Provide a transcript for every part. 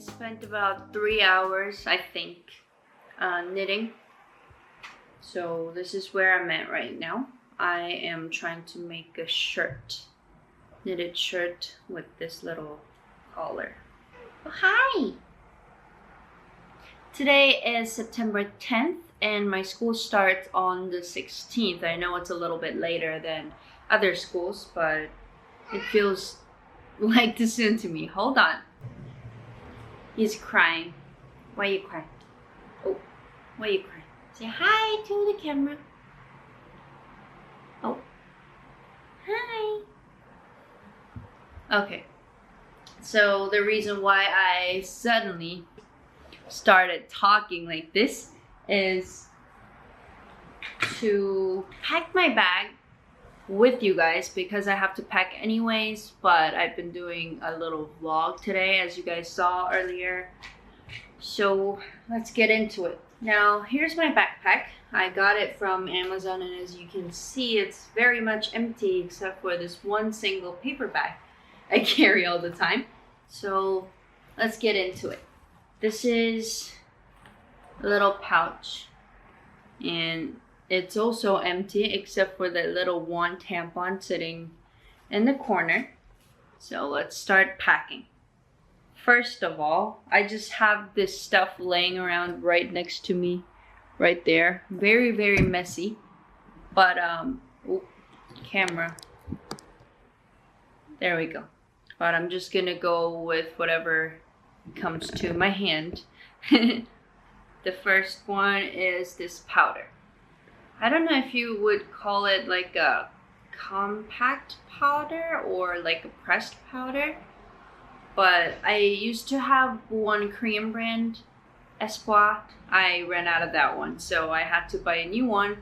spent about 3 hours, I think, knitting. So this is where I'm at right now. I am trying to make a shirt, knitted shirt with this little collar. Oh, hi! Today is September 10th and my school starts on the 16th. I know it's a little bit later than other schools, but it feels like too soon to me. Hold on. He's crying. Why are you crying? Oh, why are you crying? Say hi to the camera. Oh, hi. Okay, so the reason why I suddenly started talking like this is to pack my bag with you guys because I have to pack anyways, but I've been doing a little vlog today as you guys saw earlier. So let's get into it. Now here's my backpack. I got it from Amazon and as you can see it's very much empty except for this one single paper bag I carry all the time. So let's get into it. This is a little pouch and it's also empty except for the little one tampon sitting in the corner. So let's start packing. First of all, I just have this stuff laying around right next to me, right there. Very, very messy. But, oh, camera. There we go. But I'm just gonna go with whatever comes to my hand. The first one is this powder. I don't know if you would call it like a compact powder or like a pressed powder, but I used to have one Korean brand, Espoir. I ran out of that one, so I had to buy a new one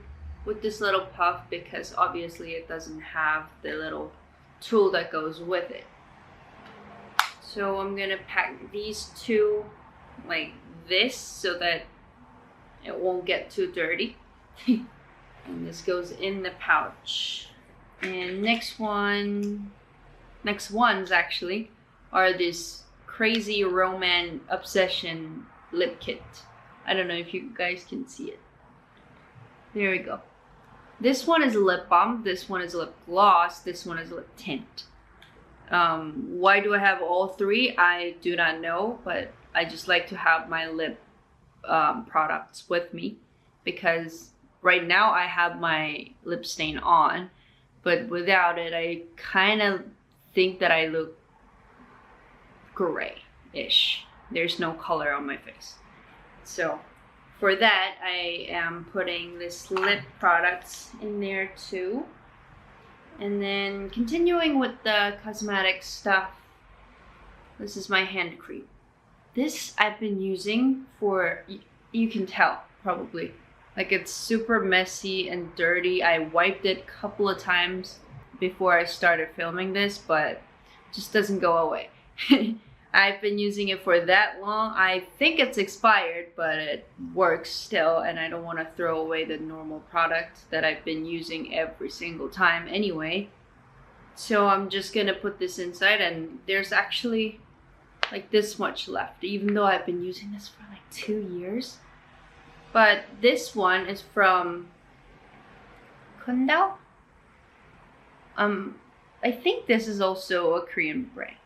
with this little puff because obviously it doesn't have the little tool that goes with it. So I'm gonna pack these two like this so that it won't get too dirty. And this goes in the pouch. And next ones actually are this Crazy Roman Obsession lip kit. I don't know if you guys can see it. There we go. This one is lip balm, this one is lip gloss, this one is lip tint. Why do I have all three? I do not know, but I just like to have my lip products with me because right now I have my lip stain on, but without it I kind of think that I look gray-ish. There's no color on my face. So for that I am putting this lip products in there too. And then continuing with the cosmetic stuff, this is my hand cream. This I've been using for, you can tell probably, like it's super messy and dirty. I wiped it a couple of times before I started filming this, but it just doesn't go away. I've been using it for that long. I think it's expired, but it works still, and I don't want to throw away the normal product that I've been using every single time anyway. So I'm just gonna put this inside, and there's actually like this much left, even though I've been using this for like 2 years. But this one is from Kundao. I think this is also a Korean brand.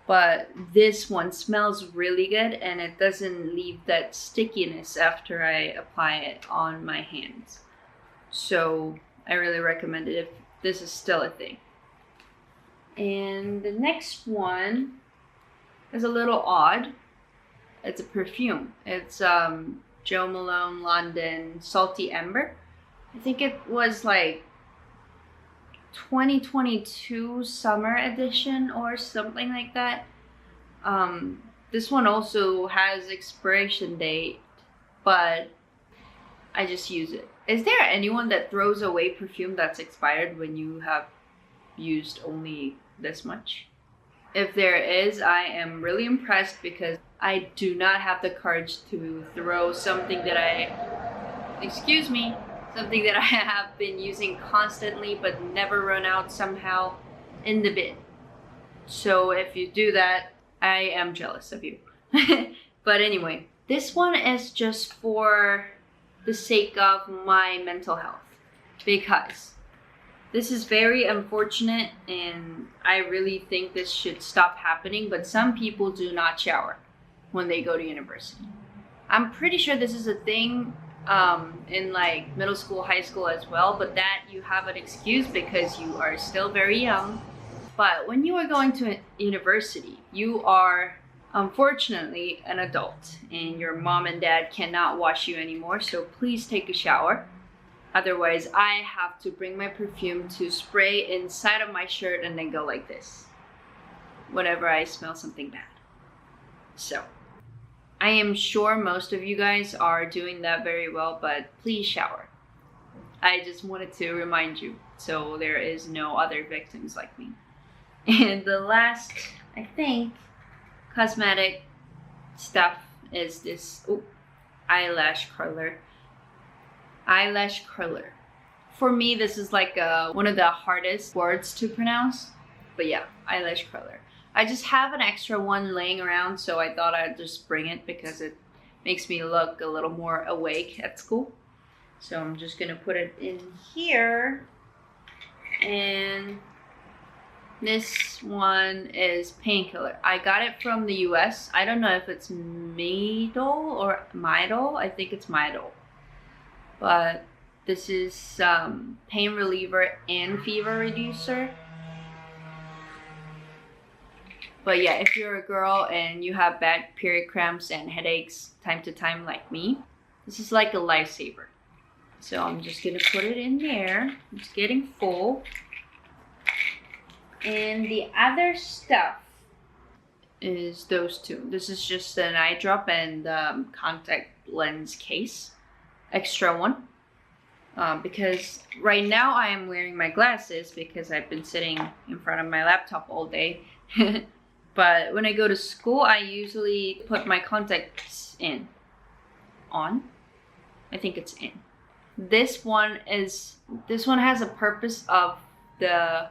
But this one smells really good and it doesn't leave that stickiness after I apply it on my hands. So I really recommend it if this is still a thing. And the next one is a little odd. It's a perfume. It's Jo Malone London Salty Amber. I think it was like 2022 summer edition or something like that. This one also has expiration date, but I just use it. Is there anyone that throws away perfume that's expired when you have used only this much? If there is, I am really impressed because I do not have the courage to throw something that something that I have been using constantly but never run out somehow in the bin. So if you do that, I am jealous of you. But anyway, this one is just for the sake of my mental health, because this is very unfortunate and I really think this should stop happening, but some people do not shower when they go to university. I'm pretty sure this is a thing in like middle school, high school as well, but that you have an excuse because you are still very young. But when you are going to university, you are unfortunately an adult and your mom and dad cannot wash you anymore, so please take a shower. Otherwise, I have to bring my perfume to spray inside of my shirt and then go like this whenever I smell something bad. So, I am sure most of you guys are doing that very well, but please shower. I just wanted to remind you so there is no other victims like me. And the last, I think, cosmetic stuff is this eyelash curler. Eyelash curler. For me, this is like one of the hardest words to pronounce. But yeah, eyelash curler. I just have an extra one laying around, so I thought I'd just bring it because it makes me look a little more awake at school. So I'm just gonna put it in here. And this one is painkiller. I got it from the US. I don't know if it's Midol or Midol. I think it's Midol. But this is pain reliever and fever reducer. But yeah, if you're a girl and you have bad period cramps and headaches time to time like me, this is like a lifesaver. So I'm just gonna put it in there. It's getting full. And the other stuff is those two. This is just an eye drop and contact lens case. Extra one. Because right now I am wearing my glasses because I've been sitting in front of my laptop all day. But when I go to school, I usually put my contacts in. On? I think it's in. This one has a purpose of the,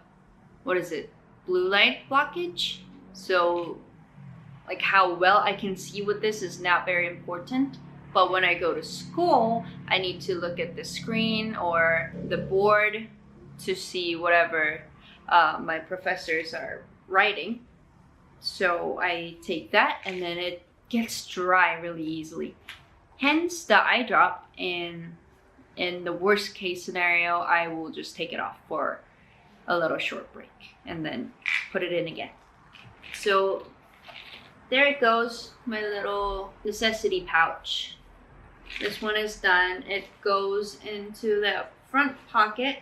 what is it? Blue light blockage. So like how well I can see with this is not very important. But when I go to school, I need to look at the screen or the board to see whatever my professors are writing. So I take that and then it gets dry really easily. Hence the eye drop, and in the worst case scenario, I will just take it off for a little short break and then put it in again. So there it goes, my little necessity pouch. This one is done. It goes into the front pocket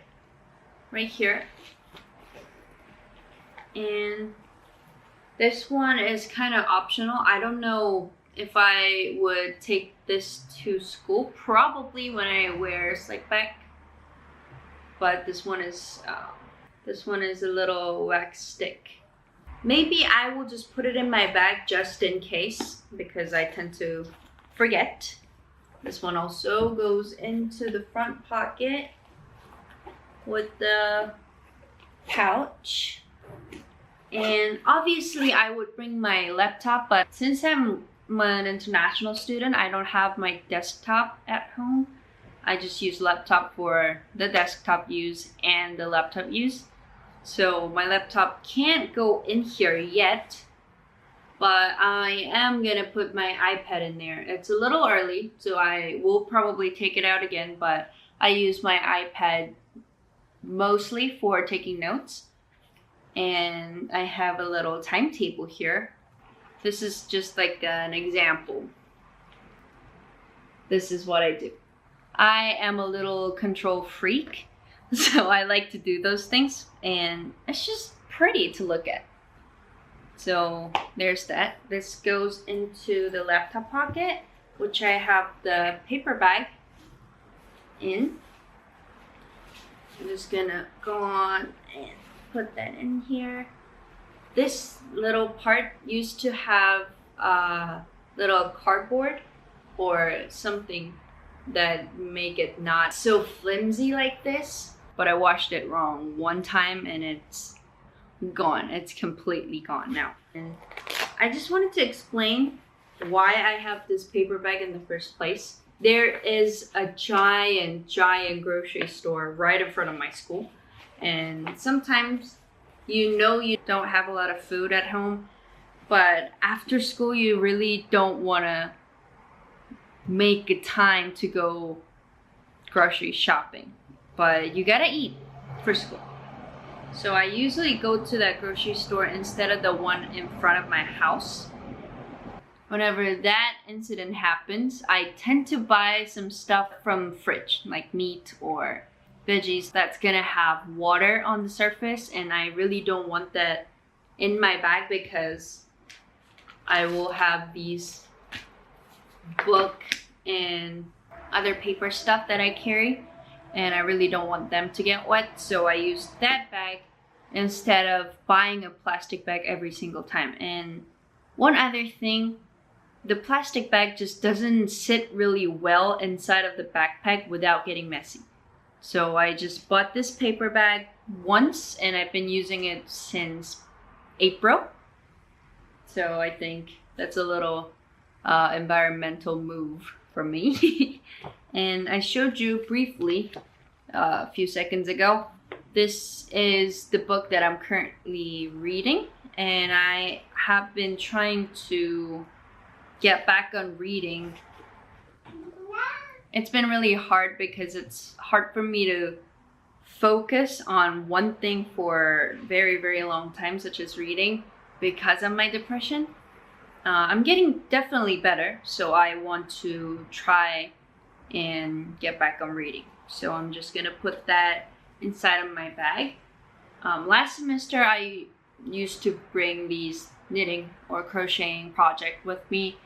right here. And this one is kind of optional. I don't know if I would take this to school. Probably when I wear slick back. But this one is a little wax stick. Maybe I will just put it in my bag just in case because I tend to forget. This one also goes into the front pocket with the pouch. And obviously I would bring my laptop, but since I'm an international student, I don't have my desktop at home. I just use laptop for the desktop use and the laptop use. So my laptop can't go in here yet, but I am gonna put my iPad in there. It's a little early, so I will probably take it out again, but I use my iPad mostly for taking notes. And I have a little timetable here. This is just like an example. This is what I do. I am a little control freak, so I like to do those things, and it's just pretty to look at. So there's that. This goes into the laptop pocket, which I have the paper bag in. I'm just gonna go on and put that in here. This little part used to have a little cardboard or something that make it not so flimsy like this, but I washed it wrong one time and it's gone. It's completely gone now. And I just wanted to explain why I have this paper bag in the first place. There is a giant grocery store right in front of my school. And sometimes you know you don't have a lot of food at home, but after school you really don't want to make a time to go grocery shopping. But you gotta eat for school. So I usually go to that grocery store instead of the one in front of my house. Whenever that incident happens, I tend to buy some stuff from fridge, like meat or veggies that's gonna have water on the surface, and I really don't want that in my bag because I will have these book and other paper stuff that I carry, and I really don't want them to get wet. So I use that bag instead of buying a plastic bag every single time. And one other thing, the plastic bag just doesn't sit really well inside of the backpack without getting messy. So I just bought this paper bag once and I've been using it since April. So I think that's a little environmental move from me. And I showed you briefly a few seconds ago. This is the book that I'm currently reading, and I have been trying to get back on reading. It's been really hard because it's hard for me to focus on one thing for very long time, such as reading, because of my depression. I'm getting definitely better, so I want to try and get back on reading. So I'm just gonna put that inside of my bag. Last semester I used to bring these knitting or crocheting project with me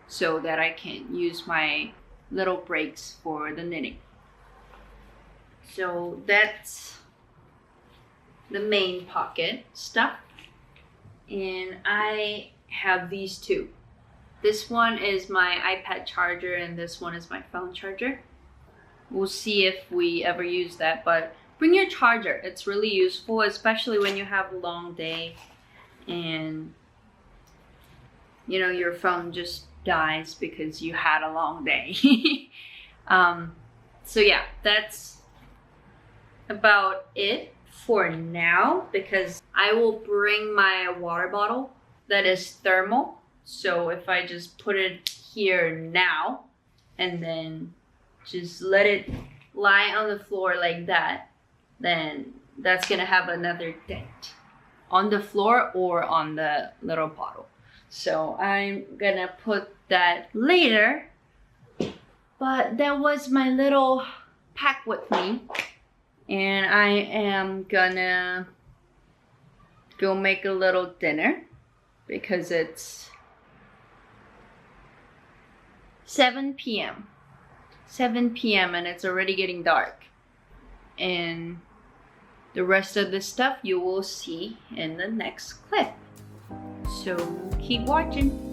so that I can use my little breaks for the knitting. So that's the main pocket stuff. And I have these two. This one is my iPad charger and this one is my phone charger. We'll see if we ever use that, but bring your charger. It's really useful, especially when you have a long day and you know your phone just dies because you had a long day. So yeah, that's about it for now, because I will bring my water bottle that is thermal. So if I just put it here now and then just let it lie on the floor like that, then that's gonna have another dent on the floor or on the little bottle. So I'm gonna put that later. But that was my little pack with me, and I am gonna go make a little dinner because it's 7 p.m. 7 p.m. and it's already getting dark. And the rest of the stuff you will see in the next clip. So keep watching.